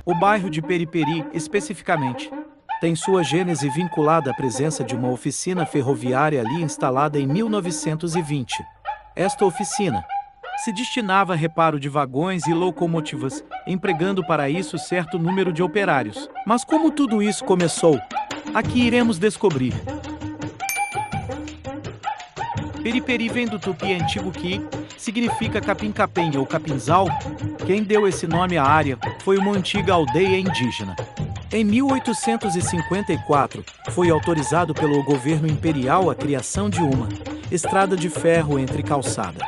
O bairro de Periperi, especificamente, tem sua gênese vinculada à presença de uma oficina ferroviária ali instalada em 1920. Esta oficina se destinava a reparo de vagões e locomotivas, empregando para isso certo número de operários. Mas como tudo isso começou? Aqui iremos descobrir. Periperi vem do tupi antigo que significa capim-capim ou capinzal. Quem deu esse nome à área foi uma antiga aldeia indígena. Em 1854, foi autorizado pelo governo imperial a criação de uma estrada de ferro entre Calçada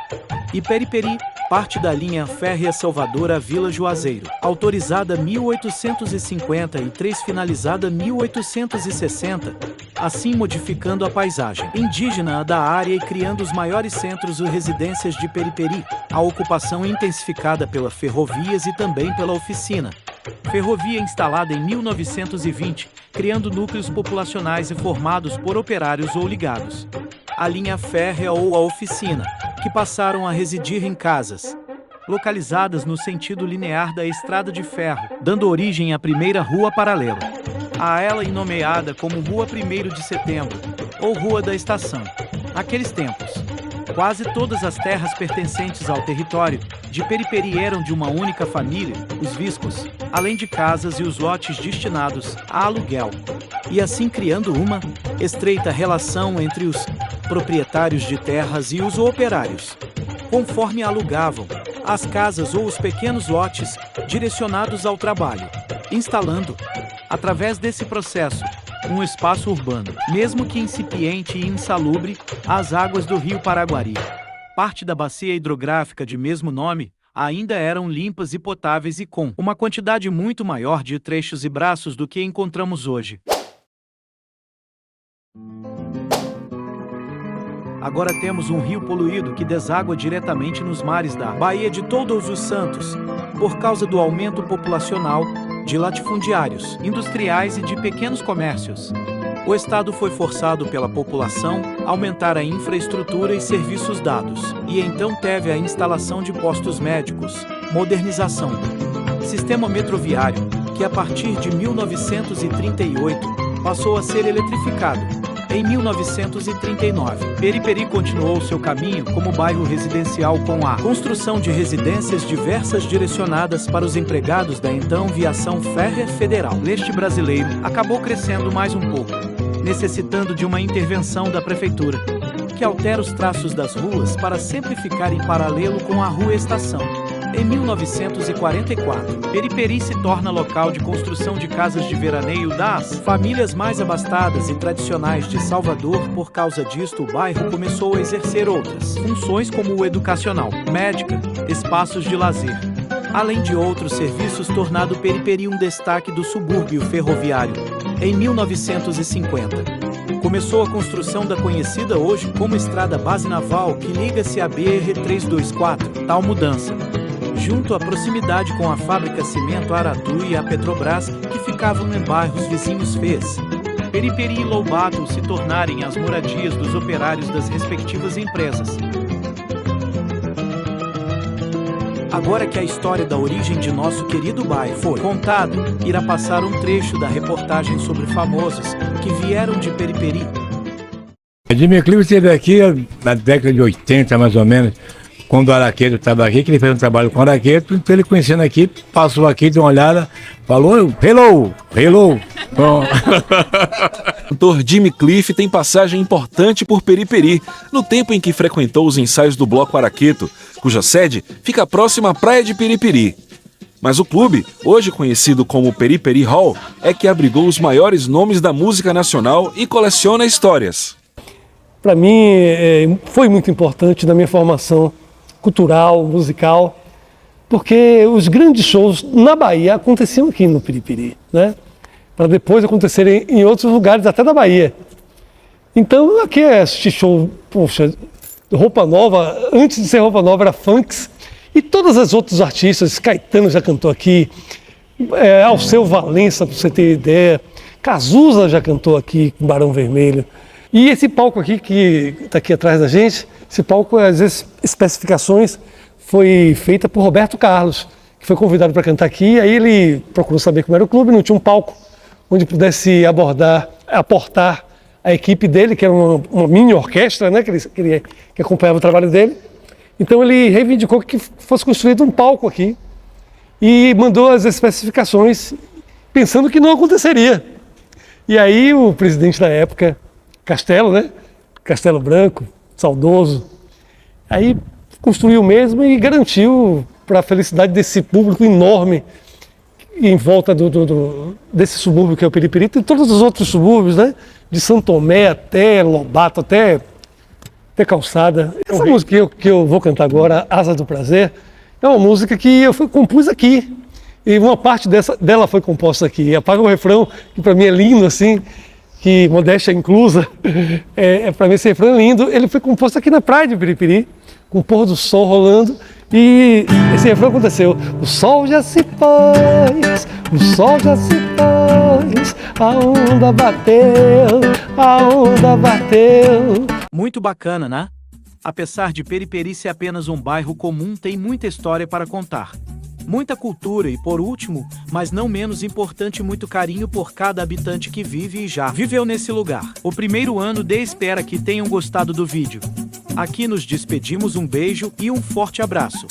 e Periperi, parte da linha férrea Salvador a Vila Juazeiro, autorizada 1853, finalizada 1860, assim modificando a paisagem indígena da área e criando os maiores centros e residências de Periperi. A ocupação intensificada pelas ferrovias e também pela oficina. Ferrovia instalada em 1920, criando núcleos populacionais e formados por operários ou ligados à linha férrea ou à oficina, que passaram a residir em casas localizadas no sentido linear da estrada de ferro, dando origem à primeira rua paralela. A ela nomeada como Rua 1º de Setembro, ou Rua da Estação. Naqueles tempos, quase todas as terras pertencentes ao território de Periperi eram de uma única família, os Viscos, além de casas e os lotes destinados a aluguel, e assim criando uma estreita relação entre os proprietários de terras e os operários, conforme alugavam as casas ou os pequenos lotes direcionados ao trabalho, instalando, através desse processo, um espaço urbano, mesmo que incipiente e insalubre, às águas do rio Paraguari. Parte da bacia hidrográfica de mesmo nome ainda eram limpas e potáveis e com uma quantidade muito maior de trechos e braços do que encontramos hoje. Agora temos um rio poluído que deságua diretamente nos mares da Baía de Todos os Santos, por causa do aumento populacional de latifundiários, industriais e de pequenos comércios. O Estado foi forçado pela população a aumentar a infraestrutura e serviços dados, e então teve a instalação de postos médicos, modernização do sistema metroviário, que a partir de 1938 passou a ser eletrificado. Em 1939, Periperi continuou seu caminho como bairro residencial com a construção de residências diversas direcionadas para os empregados da então Viação Férrea Federal. Leste brasileiro acabou crescendo mais um pouco, necessitando de uma intervenção da prefeitura, que altera os traços das ruas para sempre ficar em paralelo com a Rua Estação. Em 1944, Periperi se torna local de construção de casas de veraneio das famílias mais abastadas e tradicionais de Salvador. Por causa disto, o bairro começou a exercer outras funções como o educacional, médica, espaços de lazer, além de outros serviços, tornando Periperi um destaque do subúrbio ferroviário. Em 1950, começou a construção da conhecida hoje como Estrada Base Naval, que liga-se à BR-324. Tal mudança, junto à proximidade com a fábrica Cimento Aratu e a Petrobras, que ficavam em bairros vizinhos, fez Periperi e Lobato se tornarem as moradias dos operários das respectivas empresas. Agora que a história da origem de nosso querido bairro foi contada, irá passar um trecho da reportagem sobre famosos que vieram de Periperi. Edmir Clio esteve aqui na década de 80, mais ou menos, quando o Araqueto estava aqui, que ele fez um trabalho com o Araqueto, então ele conhecendo aqui, passou aqui, deu uma olhada, falou, hello, hello. Bom. O cantor Jimmy Cliff tem passagem importante por Periperi, no tempo em que frequentou os ensaios do Bloco Araqueto, cuja sede fica próxima à praia de Periperi. Mas o clube, hoje conhecido como Periperi Hall, é que abrigou os maiores nomes da música nacional e coleciona histórias. Para mim, foi muito importante na minha formação cultural, musical, porque os grandes shows na Bahia aconteciam aqui no Periperi, né? Para depois acontecerem em outros lugares, até da Bahia. Então, aqui é assistir show, poxa, Roupa Nova, antes de ser Roupa Nova era Funks, e todos os outros artistas, Caetano já cantou aqui, Alceu Valença, para você ter ideia. Cazuza já cantou aqui com Barão Vermelho. E esse palco aqui, que está aqui atrás da gente, esse palco, as especificações foi feita por Roberto Carlos, que foi convidado para cantar aqui. Aí ele procurou saber como era o clube, não tinha um palco onde pudesse aportar a equipe dele, que era uma mini orquestra, né, que acompanhava o trabalho dele. Então ele reivindicou que fosse construído um palco aqui e mandou as especificações pensando que não aconteceria. E aí o presidente da época, Castelo, né? Castelo Branco, saudoso, aí construiu mesmo e garantiu para a felicidade desse público enorme em volta desse subúrbio que é o Periperi, e todos os outros subúrbios, né? De São Tomé até Lobato, até Calçada. Essa música que eu vou cantar agora, Asa do Prazer, é uma música que eu compus aqui. E uma parte dela foi composta aqui. Apaga o refrão, que para mim é lindo, assim, que modéstia inclusa. Para mim esse refrão é lindo. Ele foi composto aqui na praia de Periperi, com o pôr do sol rolando. E esse refrão aconteceu. O sol já se pôs, o sol já se pôs, a onda bateu, a onda bateu. Muito bacana, né? Apesar de Periperi ser apenas um bairro comum, tem muita história para contar. Muita cultura e, por último, mas não menos importante, muito carinho por cada habitante que vive e já viveu nesse lugar. O primeiro ano espera que tenham gostado do vídeo. Aqui nos despedimos, um beijo e um forte abraço.